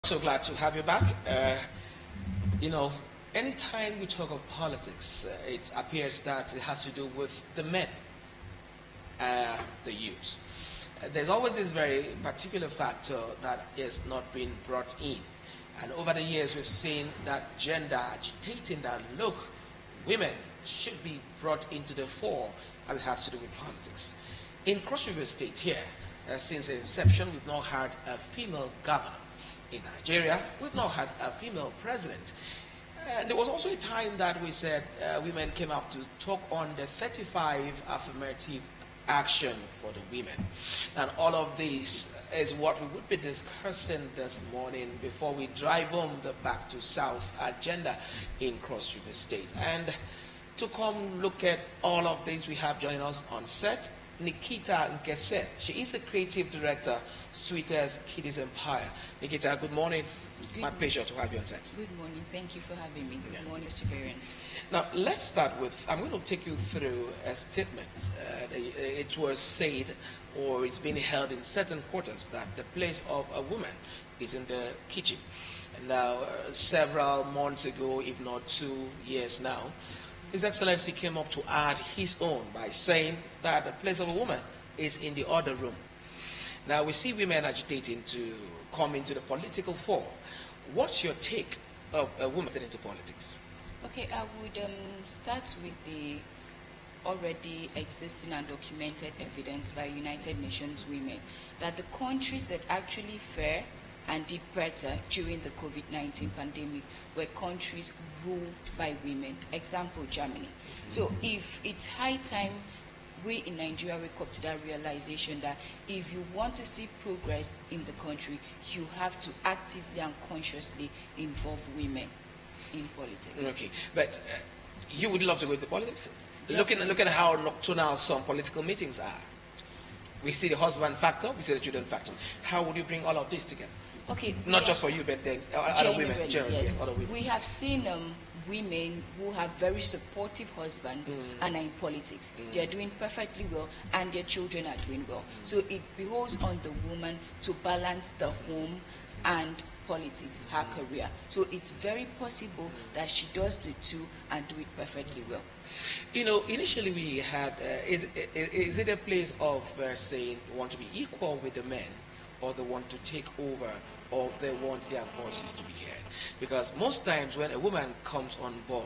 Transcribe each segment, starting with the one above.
So glad to have you back. You know, anytime we talk of politics, it appears that it has to do with the men, the youth. There's always this very particular factor that is not being brought in. And over the years, we've seen that gender agitating that, look, women should be brought into the fore as it has to do with politics. In Cross River State here, since inception, we've not had a female governor. In Nigeria, we've not had a female president. And there was also a time that we said women came up to talk on the 35 affirmative action for the women. And all of this is what we would be discussing this morning before we drive home the Back to South agenda in Cross River State. And to come look at all of this, we have joining us on set Nikita Nkese. She is a creative director, Sweetest, Kiddies Empire. Nikita, good morning. It's my pleasure to have you on set. Good morning. Thank you for having me. Good morning, Perseverance. Now, let's start with, I'm going to take you through a statement. It was said, or it's been held in certain quarters, that the place of a woman is in the kitchen. And now, several months ago, if not 2 years now, His Excellency came up to add his own by saying that the place of a woman is in the other room. Now, we see women agitating to come into the political fore. What's your take of a woman into politics? Okay, I would start with the already existing and documented evidence by United Nations Women that the countries that actually fare and did better during the COVID-19 pandemic were countries ruled by women. Example, Germany. So if it's high time we in Nigeria wake up to that realization that if you want to see progress in the country, you have to actively and consciously involve women in politics. Okay, but you would love to go into politics? Look at how nocturnal some political meetings are. We see the husband factor, we see the children factor. How would you bring all of this together? Okay, not just for you, but then other women, generally, yes. Other women. We have seen women who have very supportive husbands and are in politics. They are doing perfectly well, and their children are doing well. So it behoves on the woman to balance the home and politics, her career. So it's very possible that she does the two and do it perfectly well. You know, initially we had, is it a place of saying we want to be equal with the men, or they want to take over, or they want their voices to be heard? Because most times when a woman comes on board,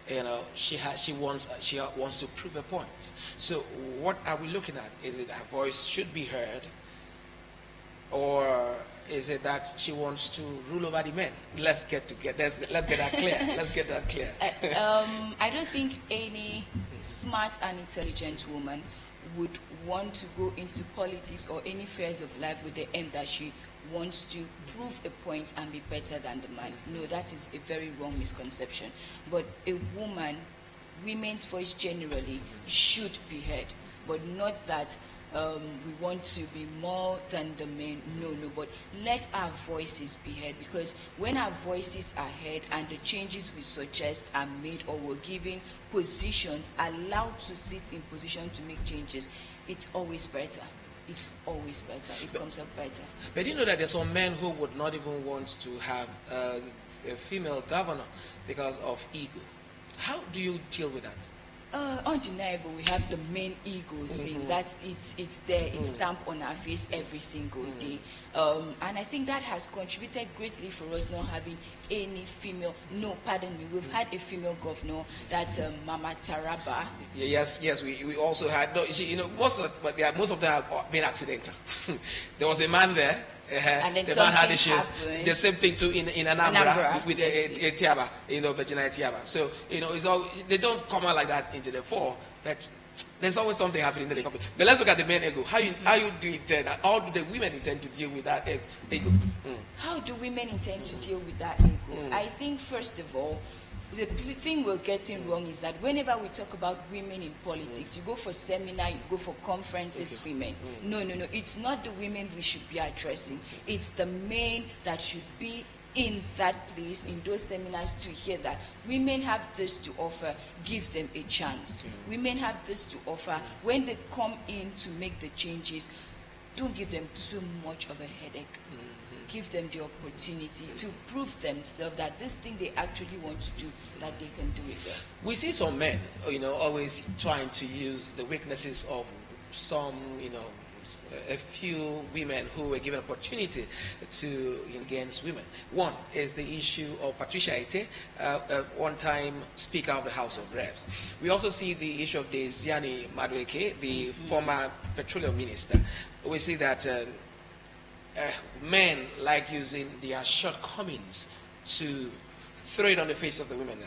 you know, she wants to prove a point. So what are we looking at? Is it her voice should be heard, or is it that she wants to rule over the men? Let's get that clear. Let's get that clear. I don't think any smart and intelligent woman would want to go into politics or any affairs of life with the aim that she wants to prove a point and be better than the man. No, that is a very wrong misconception. But a woman, women's voice generally should be heard, but not that we want to be more than the men. No, but let our voices be heard, because when our voices are heard and the changes we suggest are made, or we're given positions, allowed to sit in position to make changes, it's always better. It's always better. It comes up better. But you know that there's some men who would not even want to have a female governor because of ego. How do you deal with that? Undeniable, we have the main ego thing. That's it's there, it's stamped on our face every single day, and I think that has contributed greatly for us not having any female. No, pardon me, we've had a female governor, that Mama Taraba. Yes, we also had. No, you know, most of them have been accidental. There was a man there. And then the man had issues. Happened. The same thing too in Anambra with Tiaba, you know, Virginia Tiaba. So you know, it's all, they don't come out like that into the fore. But there's always something happening in the company. But let's look at the men ego. How you do intend? How do the women intend to deal with that ego? How do women intend to deal with that ego? I think first of all, the thing we're getting wrong is that whenever we talk about women in politics, you go for seminar, you go for conferences, women. No, it's not the women we should be addressing. It's the men that should be in that place, in those seminars, to hear that women have this to offer, give them a chance. Women have this to offer. When they come in to make the changes, don't give them too much of a headache. give them the opportunity to prove themselves that this thing they actually want to do, that they can do it well. We see some men, always trying to use the weaknesses of some, a few women who were given opportunity to against women. One is the issue of Patricia Ete, one-time Speaker of the House of Reps. We also see the issue of Desiani Madueke, the former petroleum minister. We see that men like using their shortcomings to throw it on the face of the women.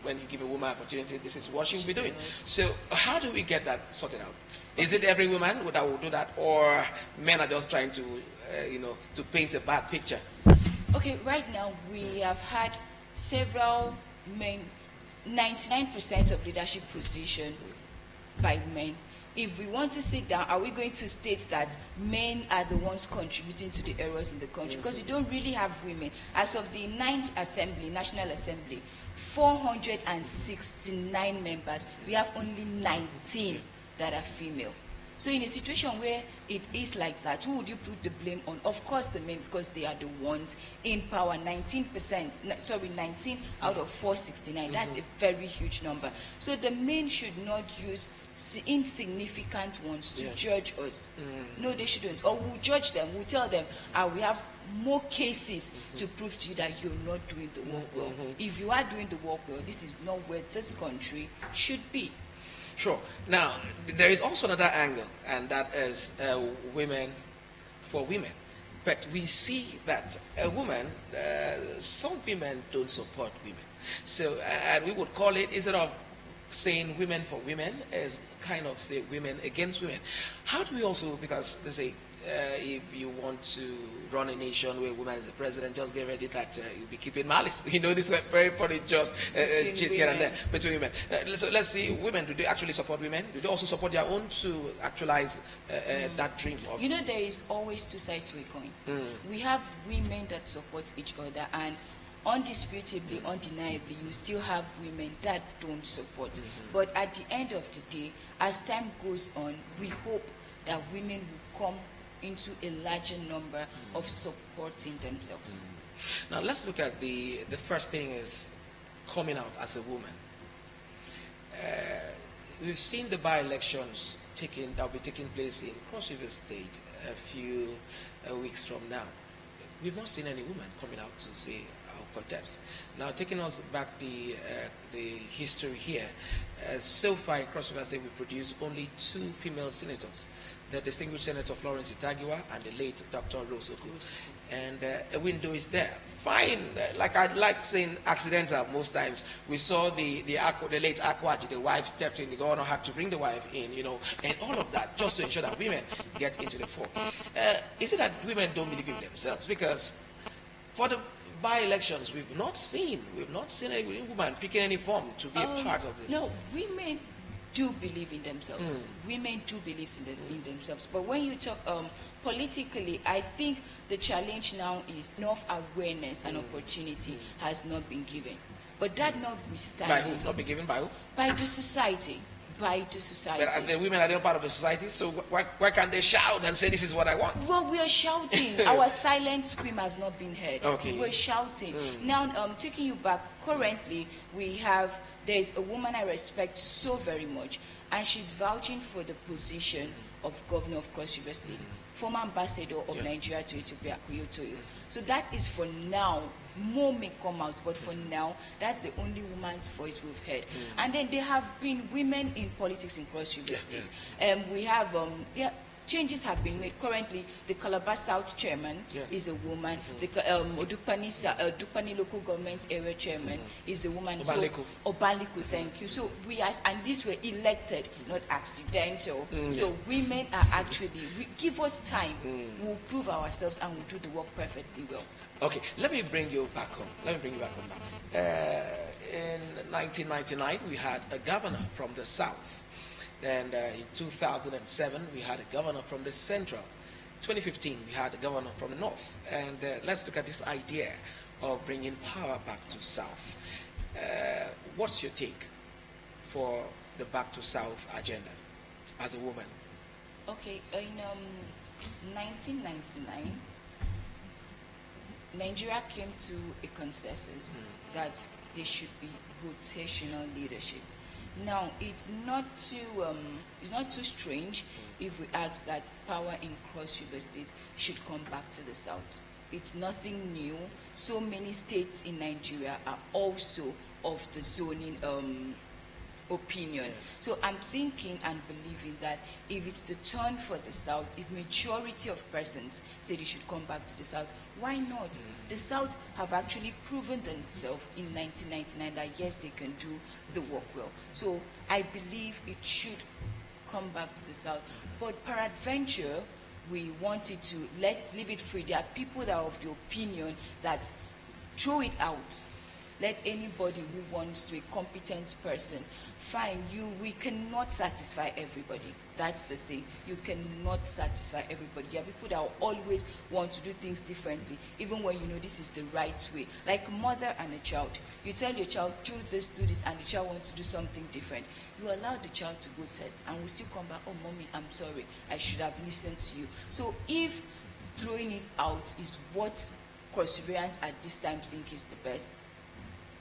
When you give a woman opportunity, this is what she'll be doing. So how do we get that sorted out? Is it every woman that will do that, or men are just trying to, to paint a bad picture? Okay, right now we have had several men, 99% of leadership position by men. If we want to sit down, are we going to state that men are the ones contributing to the errors in the country? Because you don't really have women. As of the 9th Assembly, National Assembly, 469 members, we have only 19 that are female. So in a situation where it is like that, who would you put the blame on? Of course the men, because they are the ones in power. 19 out of 469. That's a very huge number. So the men should not use insignificant ones to judge us. No, they shouldn't. Or we'll judge them, we'll tell them, we have more cases to prove to you that you're not doing the work well. If you are doing the work well, this is not where this country should be. Sure. Now, there is also another angle, and that is women for women. But we see that a woman, some women don't support women. So, and we would call it, instead of saying women for women, as kind of say women against women. How do we also, because they say, if you want to run a nation where a woman is the president, just get ready that you'll be keeping malice. This is very funny, just cheats here and there between women. So let's see, women, do they actually support women? Do they also support their own to actualize that dream? Of there is always two sides to a coin. We have women that support each other, and undisputably, undeniably, you still have women that don't support. But at the end of the day, as time goes on, we hope that women will come into a larger number of supporting themselves. Now let's look at the first thing is coming out as a woman. We've seen the by-elections that will be taking place in Cross River State a few weeks from now. We've not seen any woman coming out to say our contest. Now, taking us back the history here, so far in Cross River State we produced only 2 female senators, the distinguished Senator Florence Itagiwa and the late Dr. Rose Oku. And a window is there. Fine, like I like saying accidental most times. We saw the late Akwaji, the wife stepped in, the governor had to bring the wife in, and all of that just to ensure that women get into the fore. Is it that women don't believe in themselves? Because for the by-elections, we've not seen any woman picking any form to be a part of this. No, women do believe in themselves. Women do believe in themselves. But when you talk politically, I think the challenge now is enough awareness and opportunity has not been given. But that notwithstanding. By who? Not been given by who? By the society. By the society. But the women are not part of the society, so why can't they shout and say, this is what I want? Well, we are shouting. Our silent scream has not been heard. Okay. We're shouting. Now, taking you back, currently, there's a woman I respect so very much, and she's vouching for the position of governor of Cross River State, former ambassador of Nigeria to Ethiopia, Kuyotoyo. So that is for now. More may come out, but for now, that's the only woman's voice we've heard. And then there have been women in politics in Cross River State. We have, changes have been made. Currently, the Calabar South chairman is a woman. The Dukpani local government area chairman is a woman. Obanliku, thank you. So and these were elected, not accidental. So women are actually, give us time, we'll prove ourselves and we'll do the work perfectly well. Okay, let me bring you back home. In 1999, we had a governor from the south. And in 2007, we had a governor from the central. 2015, we had a governor from the north. And let's look at this idea of bringing power back to south. What's your take for the back to south agenda as a woman? Okay, in 1999, Nigeria came to a consensus that there should be rotational leadership. Now, it's not too strange if we ask that power in Cross River State should come back to the south. It's nothing new. So many states in Nigeria are also of the zoning opinion. So I'm thinking and believing that if it's the turn for the south, if majority of persons say they should come back to the south, why not? The south have actually proven themselves in 1999 that yes, they can do the work well. So I believe it should come back to the south. But peradventure, we wanted to, let's leave it free. There are people that are of the opinion that throw it out. Let anybody who wants to, a competent person, fine, we cannot satisfy everybody. That's the thing. You cannot satisfy everybody. There are people that always want to do things differently, even when you know this is the right way. Like a mother and a child. You tell your child, choose this, do this, and the child wants to do something different. You allow the child to go test, and will still come back, oh, mommy, I'm sorry. I should have listened to you. So if throwing it out is what perseverance at this time think is the best,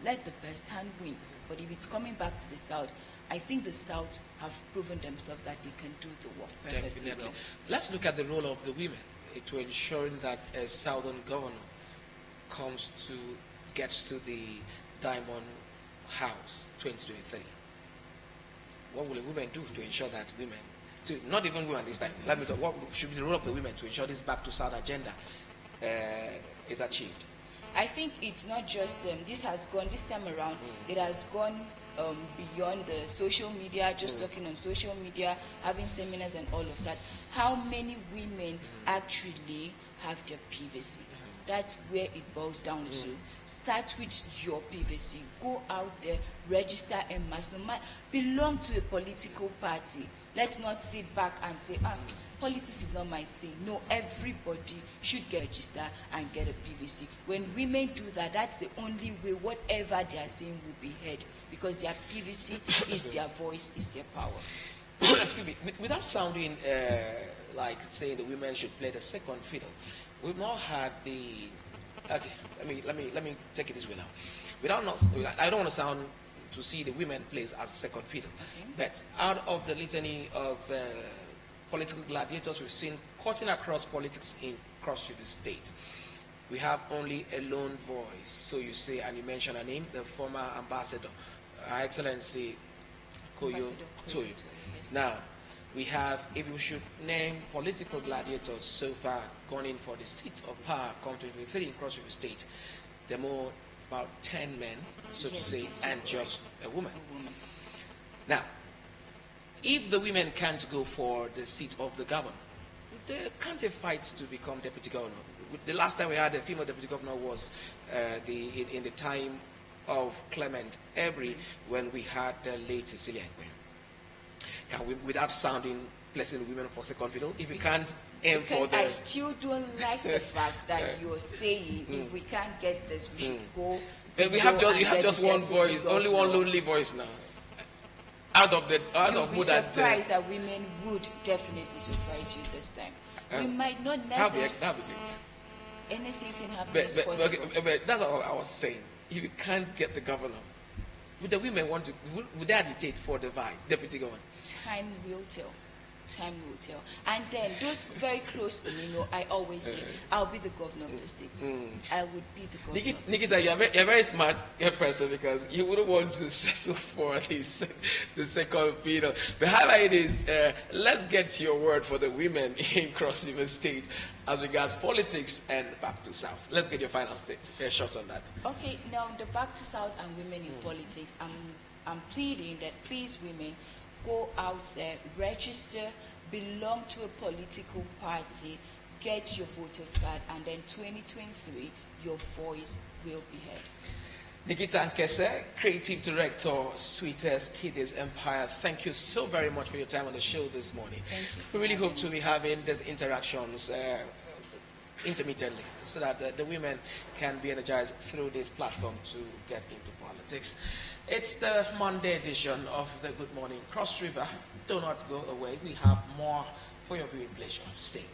let the best hand win. But if it's coming back to the south, I think the south have proven themselves that they can do the work perfectly. Definitely. Well. Let's look at the role of the women to ensuring that a southern governor gets to the Diamond House 2023. What will the women do to ensure that not even women this time, let me talk, what should be the role of the women to ensure this back to south agenda is achieved? I think it's not just this time around, it has gone beyond the social media, just talking on social media, having seminars and all of that. How many women actually have their PVC? That's where it boils down to. Start with your PVC. Go out there, register en masse. Belong to a political party. Let's not sit back and say, politics is not my thing. No, everybody should get registered and get a PVC. When women do that, that's the only way whatever they are saying will be heard, because their PVC is their voice, is their power. Excuse me. Without sounding like saying the women should play the second fiddle, we've now had the. Okay, let me take it this way now. I don't want to sound to see the women plays as second fiddle, but out of the litany of political gladiators we've seen cutting across politics in Cross River State, we have only a lone voice. So you say, and you mention a name, the former ambassador, Her Excellency Koyo Toyo. Yes. Now, we have, if we should name political gladiators so far gone in for the seats of power, come 2023 in Cross River State, there are more about 10 men, so to say, and just a woman. Now, if the women can't go for the seat of the governor, can't they fight to become deputy governor? The last time we had a female deputy governor was in the time of Clement Ebri, when we had the late Cecilia Ekwe. Can we, without sounding blessing the women for second fiddle, if we can't aim for the... I still don't like the fact that you're saying if we can't get this, we should go... You have just one voice, only one lonely voice now. You'll be surprised that women would definitely surprise you this time. We might not necessarily... That'd be great. Anything can happen. But that's what I was saying. If you can't get the governor, would the women would they agitate for the vice, deputy governor? Time will tell. Time will tell. And then those very close to me know, I always say, I'll be the governor of the state. I would be the governor. Nikita, you're a very smart person, because you wouldn't want to settle for the second fiddle. But however it is, let's get your word for the women in Cross River State as regards politics and back to south. Let's get your final shot on that. Okay, now the back to south and women in politics, I'm pleading that please, women, go out there, register, belong to a political party, get your voter's card, and then 2023, your voice will be heard. Nikita Nkese, Creative Director, Sweetest, Kiddies Empire, thank you so very much for your time on the show this morning. Thank you. We really hope to be having these interactions intermittently, so that the women can be energized through this platform to get into politics. It's the Monday edition of the Good Morning Cross River. Do not go away. We have more for your viewing pleasure. Stay.